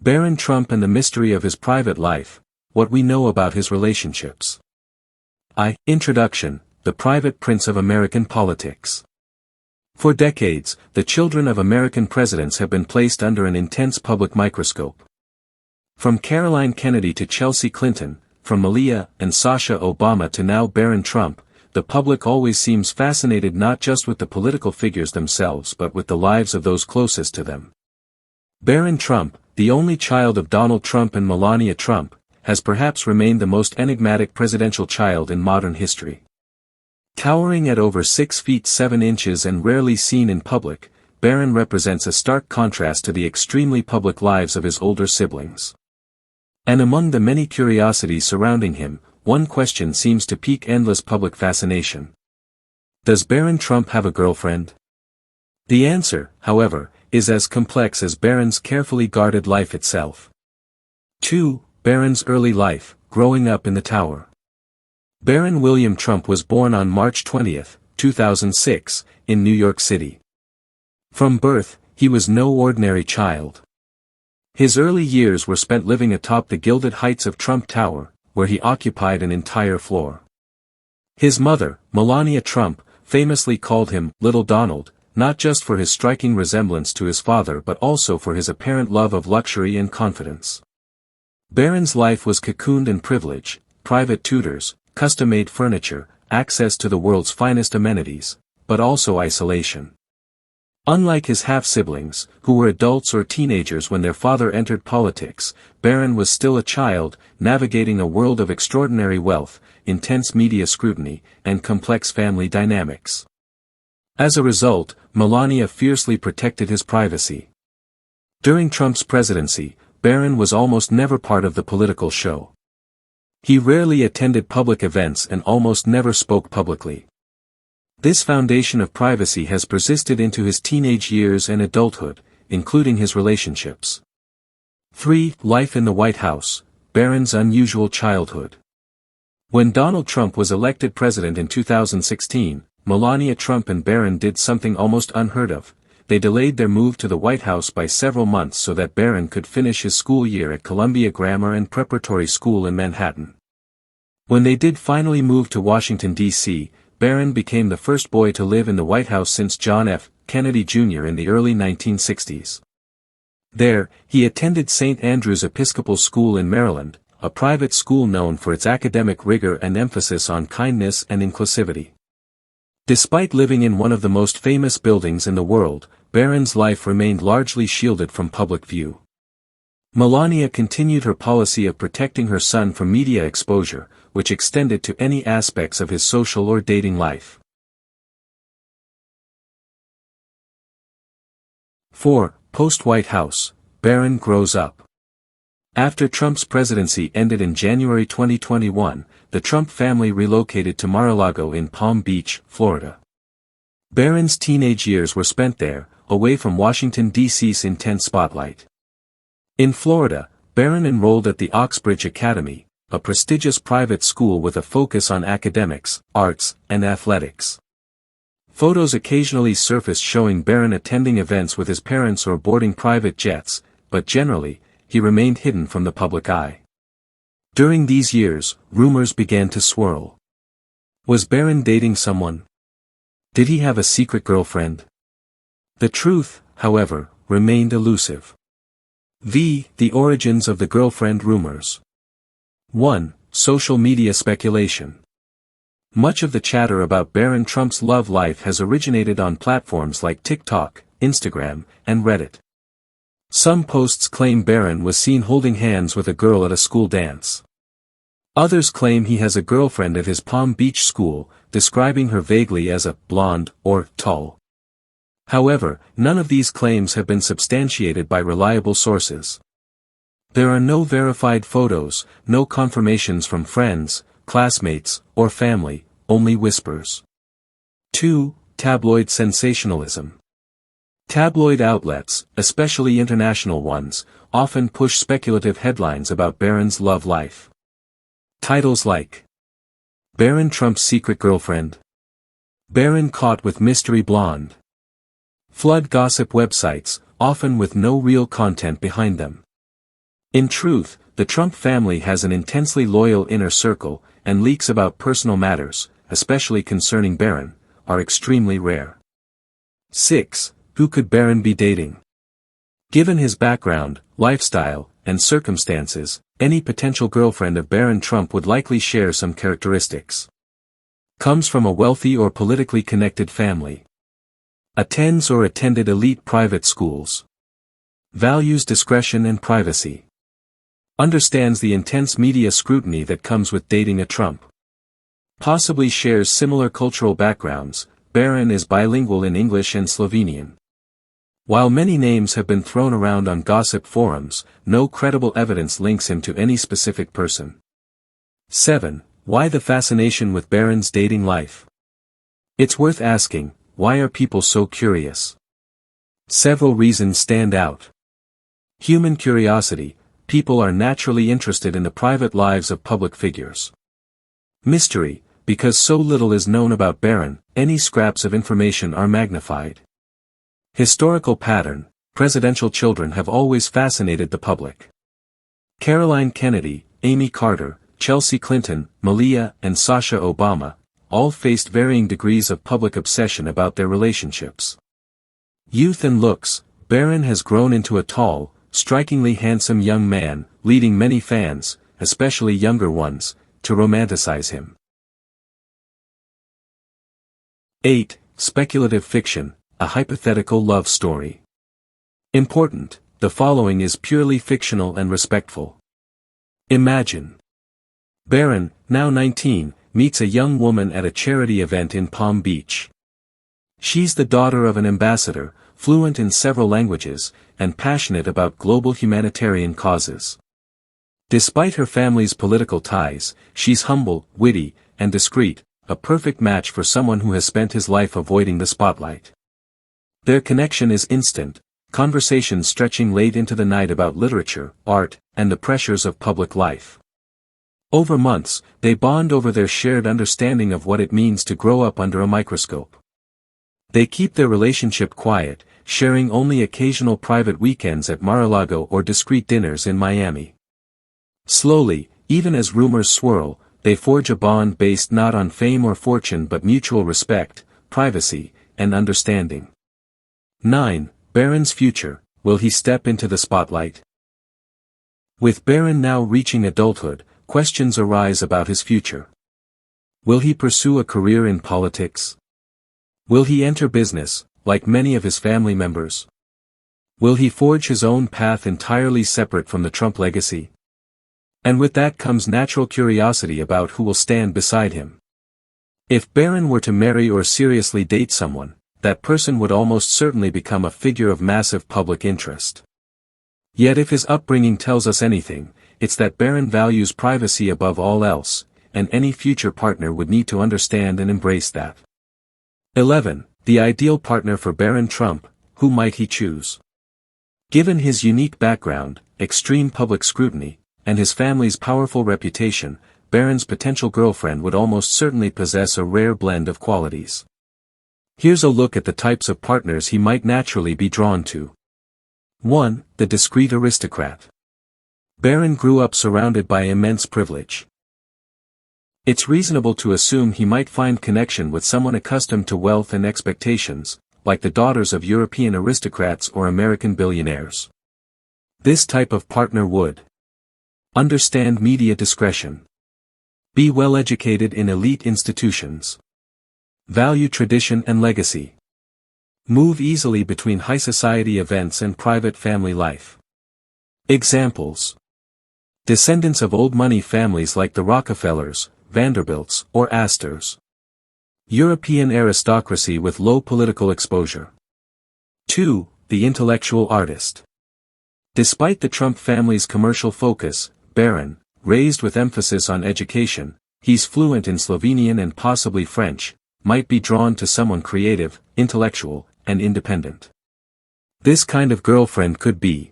Barron Trump and the mystery of his private life, what we know about his relationships. Introduction, the private prince of American politics. For decades, the children of American presidents have been placed under an intense public microscope. From Caroline Kennedy to Chelsea Clinton, from Malia and Sasha Obama to now Barron Trump, the public always seems fascinated not just with the political figures themselves but with the lives of those closest to them. Barron Trump, the only child of Donald Trump and Melania Trump, has perhaps remained the most enigmatic presidential child in modern history. Towering at over 6 feet 7 inches and rarely seen in public, Barron represents a stark contrast to the extremely public lives of his older siblings. And among the many curiosities surrounding him, one question seems to pique endless public fascination. Does Barron Trump have a girlfriend? The answer, however, is as complex as Barron's carefully guarded life itself. 2. Barron's early life, growing up in the Tower. Barron William Trump was born on March 20, 2006, in New York City. From birth, he was no ordinary child. His early years were spent living atop the gilded heights of Trump Tower, where he occupied an entire floor. His mother, Melania Trump, famously called him Little Donald, not just for his striking resemblance to his father but also for his apparent love of luxury and confidence. Barron's life was cocooned in privilege, private tutors, custom-made furniture, access to the world's finest amenities, but also isolation. Unlike his half-siblings, who were adults or teenagers when their father entered politics, Barron was still a child, navigating a world of extraordinary wealth, intense media scrutiny, and complex family dynamics. As a result, Melania fiercely protected his privacy. During Trump's presidency, Barron was almost never part of the political show. He rarely attended public events and almost never spoke publicly. This foundation of privacy has persisted into his teenage years and adulthood, including his relationships. 3. Life in the White House, Barron's unusual childhood. When Donald Trump was elected president in 2016, Melania Trump and Barron did something almost unheard of. They delayed their move to the White House by several months so that Barron could finish his school year at Columbia Grammar and Preparatory School in Manhattan. When they did finally move to Washington, D.C., Barron became the first boy to live in the White House since John F. Kennedy Jr. in the early 1960s. There, he attended St. Andrew's Episcopal School in Maryland, a private school known for its academic rigor and emphasis on kindness and inclusivity. Despite living in one of the most famous buildings in the world, Barron's life remained largely shielded from public view. Melania continued her policy of protecting her son from media exposure, which extended to any aspects of his social or dating life. 4. Post-White House, Barron grows up. After Trump's presidency ended in January 2021, the Trump family relocated to Mar-a-Lago in Palm Beach, Florida. Barron's teenage years were spent there, away from Washington, D.C.'s intense spotlight. In Florida, Barron enrolled at the Oxbridge Academy, a prestigious private school with a focus on academics, arts, and athletics. Photos occasionally surfaced showing Barron attending events with his parents or boarding private jets, but generally, he remained hidden from the public eye. During these years, rumors began to swirl. Was Barron dating someone? Did he have a secret girlfriend? The truth, however, remained elusive. The origins of the girlfriend rumors. 1. Social media speculation. Much of the chatter about Barron Trump's love life has originated on platforms like TikTok, Instagram, and Reddit. Some posts claim Barron was seen holding hands with a girl at a school dance. Others claim he has a girlfriend at his Palm Beach school, describing her vaguely as a blonde or tall. However, none of these claims have been substantiated by reliable sources. There are no verified photos, no confirmations from friends, classmates, or family, only whispers. 2. Tabloid sensationalism. Tabloid outlets, especially international ones, often push speculative headlines about Barron's love life. Titles like Barron Trump's secret girlfriend, Barron caught with mystery blonde, flood gossip websites, often with no real content behind them. In truth, the Trump family has an intensely loyal inner circle, and leaks about personal matters, especially concerning Barron, are extremely rare. 6. Who could Barron be dating? Given his background, lifestyle, and circumstances, any potential girlfriend of Barron Trump would likely share some characteristics. Comes from a wealthy or politically connected family. Attends or attended elite private schools. Values discretion and privacy. Understands the intense media scrutiny that comes with dating a Trump. Possibly shares similar cultural backgrounds. Barron is bilingual in English and Slovenian. While many names have been thrown around on gossip forums, no credible evidence links him to any specific person. 7. Why the fascination with Barron's dating life? It's worth asking, why are people so curious? Several reasons stand out. Human curiosity. People are naturally interested in the private lives of public figures. Mystery. Because so little is known about Barron, any scraps of information are magnified. Historical pattern. Presidential children have always fascinated the public. Caroline Kennedy, Amy Carter, Chelsea Clinton, Malia, and Sasha Obama, all faced varying degrees of public obsession about their relationships. Youth and looks. Barron has grown into a tall, strikingly handsome young man, leading many fans, especially younger ones, to romanticize him. 8. Speculative fiction, a hypothetical love story. Important, the following is purely fictional and respectful. Imagine. Barron, now 19, meets a young woman at a charity event in Palm Beach. She's the daughter of an ambassador, fluent in several languages, and passionate about global humanitarian causes. Despite her family's political ties, she's humble, witty, and discreet, a perfect match for someone who has spent his life avoiding the spotlight. Their connection is instant, conversations stretching late into the night about literature, art, and the pressures of public life. Over months, they bond over their shared understanding of what it means to grow up under a microscope. They keep their relationship quiet, sharing only occasional private weekends at Mar-a-Lago or discreet dinners in Miami. Slowly, even as rumors swirl, they forge a bond based not on fame or fortune but mutual respect, privacy, and understanding. 9. Barron's future. Will he step into the spotlight? With Barron now reaching adulthood, questions arise about his future. Will he pursue a career in politics? Will he enter business, like many of his family members? Will he forge his own path entirely separate from the Trump legacy? And with that comes natural curiosity about who will stand beside him. If Barron were to marry or seriously date someone, that person would almost certainly become a figure of massive public interest. Yet if his upbringing tells us anything, it's that Barron values privacy above all else, and any future partner would need to understand and embrace that. 11. The ideal partner for Barron Trump. Who might he choose? Given his unique background, extreme public scrutiny, and his family's powerful reputation, Barron's potential girlfriend would almost certainly possess a rare blend of qualities. Here's a look at the types of partners he might naturally be drawn to. 1. The discreet aristocrat. Barron grew up surrounded by immense privilege. It's reasonable to assume he might find connection with someone accustomed to wealth and expectations, like the daughters of European aristocrats or American billionaires. This type of partner would understand media discretion. Be well educated in elite institutions. Value tradition and legacy. Move easily between high society events and private family life. Examples. Descendants of old money families like the Rockefellers, Vanderbilts, or Astors. European aristocracy with low political exposure. 2. The intellectual artist. Despite the Trump family's commercial focus, Barron, raised with emphasis on education, he's fluent in Slovenian and possibly French, might be drawn to someone creative, intellectual, and independent. This kind of girlfriend could be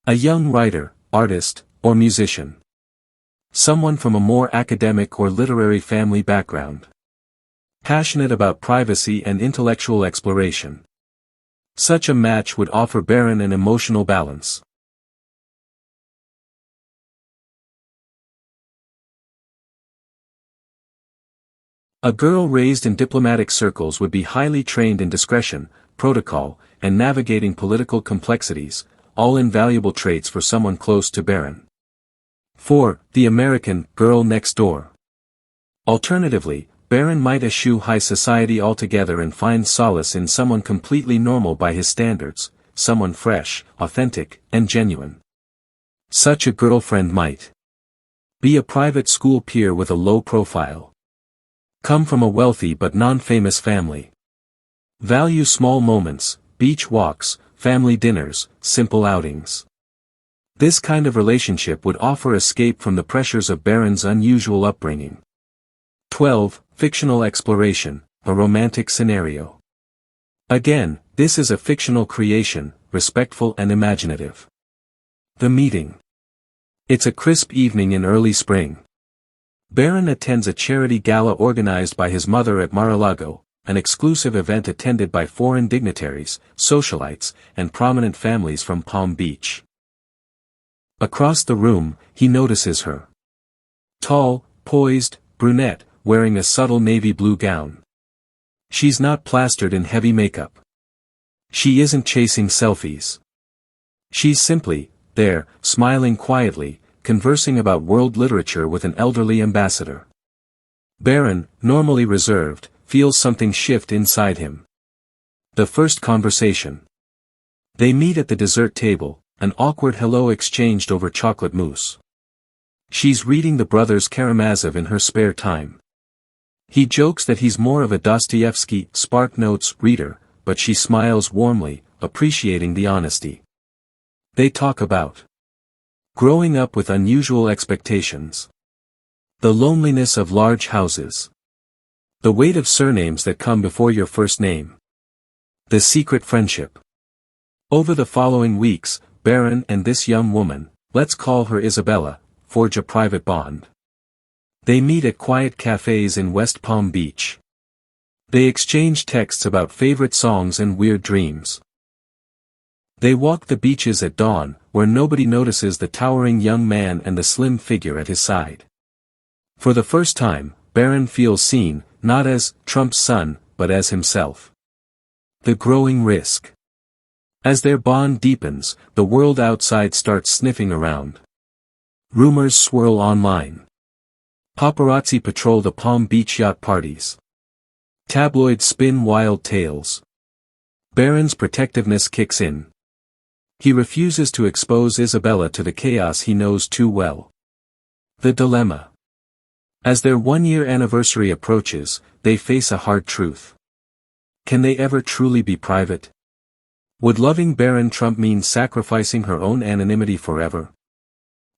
a young writer, artist, or musician. Someone from a more academic or literary family background. Passionate about privacy and intellectual exploration. Such a match would offer Barron an emotional balance. A girl raised in diplomatic circles would be highly trained in discretion, protocol, and navigating political complexities, all invaluable traits for someone close to Barron. 4. The American girl next door. Alternatively, Barron might eschew high society altogether and find solace in someone completely normal by his standards, someone fresh, authentic, and genuine. Such a girlfriend might be a private school peer with a low profile. Come from a wealthy but non-famous family. Value small moments, beach walks, family dinners, simple outings. This kind of relationship would offer escape from the pressures of Barron's unusual upbringing. 12. Fictional exploration, a romantic scenario. Again, this is a fictional creation, respectful and imaginative. The meeting. It's a crisp evening in early spring. Barron attends a charity gala organized by his mother at Mar-a-Lago, an exclusive event attended by foreign dignitaries, socialites, and prominent families from Palm Beach. Across the room, he notices her. Tall, poised, brunette, wearing a subtle navy blue gown. She's not plastered in heavy makeup. She isn't chasing selfies. She's simply there, smiling quietly, conversing about world literature with an elderly ambassador. Barron, normally reserved, feels something shift inside him. The first conversation. They meet at the dessert table, an awkward hello exchanged over chocolate mousse. She's reading the Brothers Karamazov in her spare time. He jokes that he's more of a Dostoevsky, Spark Notes reader, but she smiles warmly, appreciating the honesty. They talk about growing up with unusual expectations. The loneliness of large houses. The weight of surnames that come before your first name. The secret friendship. Over the following weeks, Barron and this young woman, let's call her Isabella, forge a private bond. They meet at quiet cafes in West Palm Beach. They exchange texts about favorite songs and weird dreams. They walk the beaches at dawn, where nobody notices the towering young man and the slim figure at his side. For the first time, Barron feels seen, not as Trump's son, but as himself. The growing risk. As their bond deepens, the world outside starts sniffing around. Rumors swirl online. Paparazzi patrol the Palm Beach yacht parties. Tabloids spin wild tales. Barron's protectiveness kicks in. He refuses to expose Isabella to the chaos he knows too well. The dilemma. As their one-year anniversary approaches, they face a hard truth. Can they ever truly be private? Would loving Barron Trump mean sacrificing her own anonymity forever?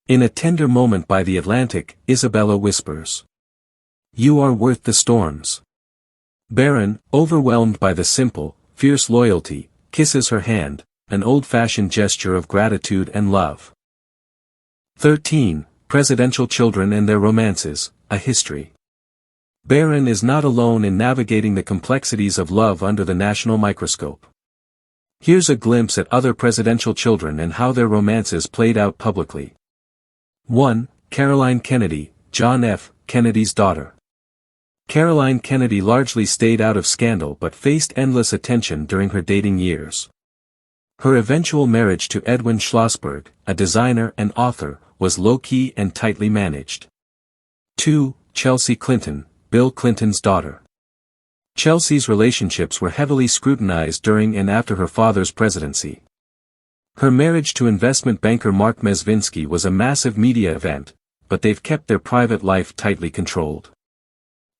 In a tender moment by the Atlantic, Isabella whispers. You are worth the storms. Barron, overwhelmed by the simple, fierce loyalty, kisses her hand, an old-fashioned gesture of gratitude and love. 13. Presidential children and their romances, a history. Barron is not alone in navigating the complexities of love under the national microscope. Here's a glimpse at other presidential children and how their romances played out publicly. 1. Caroline Kennedy, John F. Kennedy's daughter. Caroline Kennedy largely stayed out of scandal but faced endless attention during her dating years. Her eventual marriage to Edwin Schlossberg, a designer and author, was low-key and tightly managed. 2. Chelsea Clinton, Bill Clinton's daughter. Chelsea's relationships were heavily scrutinized during and after her father's presidency. Her marriage to investment banker Mark Mezvinsky was a massive media event, but they've kept their private life tightly controlled.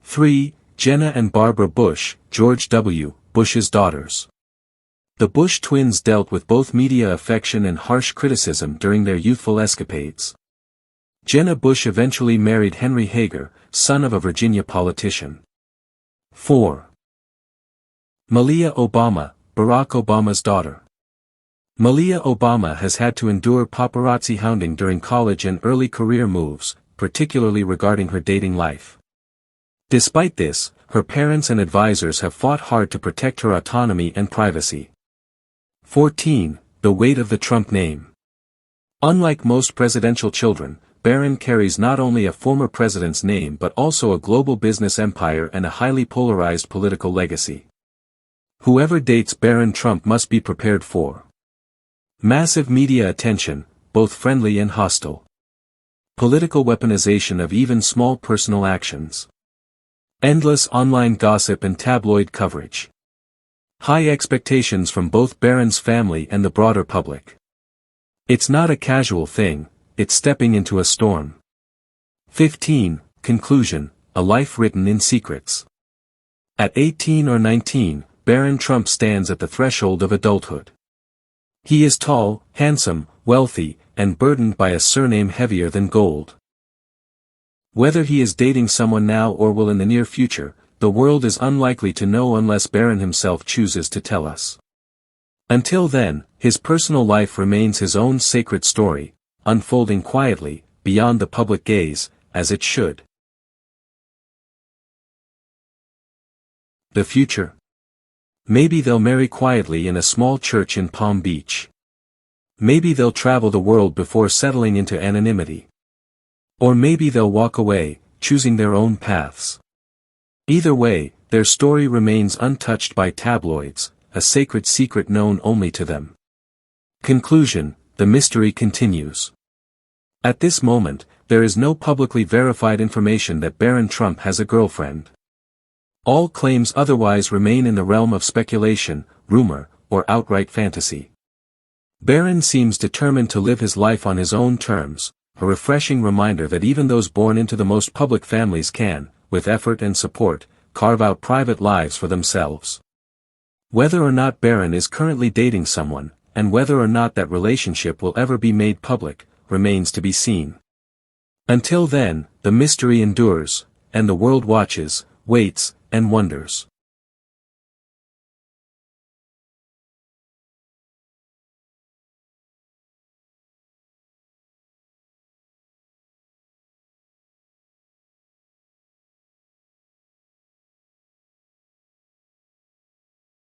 3. Jenna and Barbara Bush, George W. Bush's daughters. The Bush twins dealt with both media affection and harsh criticism during their youthful escapades. Jenna Bush eventually married Henry Hager, son of a Virginia politician. 4. Malia Obama, Barack Obama's daughter. Malia Obama has had to endure paparazzi hounding during college and early career moves, particularly regarding her dating life. Despite this, her parents and advisors have fought hard to protect her autonomy and privacy. 14. The weight of the Trump name. Unlike most presidential children, Barron carries not only a former president's name but also a global business empire and a highly polarized political legacy. Whoever dates Barron Trump must be prepared for massive media attention, both friendly and hostile. Political weaponization of even small personal actions. Endless online gossip and tabloid coverage. High expectations from both Barron's family and the broader public. It's not a casual thing, it's stepping into a storm. 15. Conclusion, a life written in secrets. At 18 or 19, Barron Trump stands at the threshold of adulthood. He is tall, handsome, wealthy, and burdened by a surname heavier than gold. Whether he is dating someone now or will in the near future, the world is unlikely to know unless Barron himself chooses to tell us. Until then, his personal life remains his own sacred story, unfolding quietly, beyond the public gaze, as it should. The future. Maybe they'll marry quietly in a small church in Palm Beach. Maybe they'll travel the world before settling into anonymity. Or maybe they'll walk away, choosing their own paths. Either way, their story remains untouched by tabloids, a sacred secret known only to them. Conclusion, the mystery continues. At this moment, there is no publicly verified information that Barron Trump has a girlfriend. All claims otherwise remain in the realm of speculation, rumor, or outright fantasy. Barron seems determined to live his life on his own terms, a refreshing reminder that even those born into the most public families can, with effort and support, carve out private lives for themselves. Whether or not Barron is currently dating someone, and whether or not that relationship will ever be made public, remains to be seen. Until then, the mystery endures, and the world watches, waits, and wonders.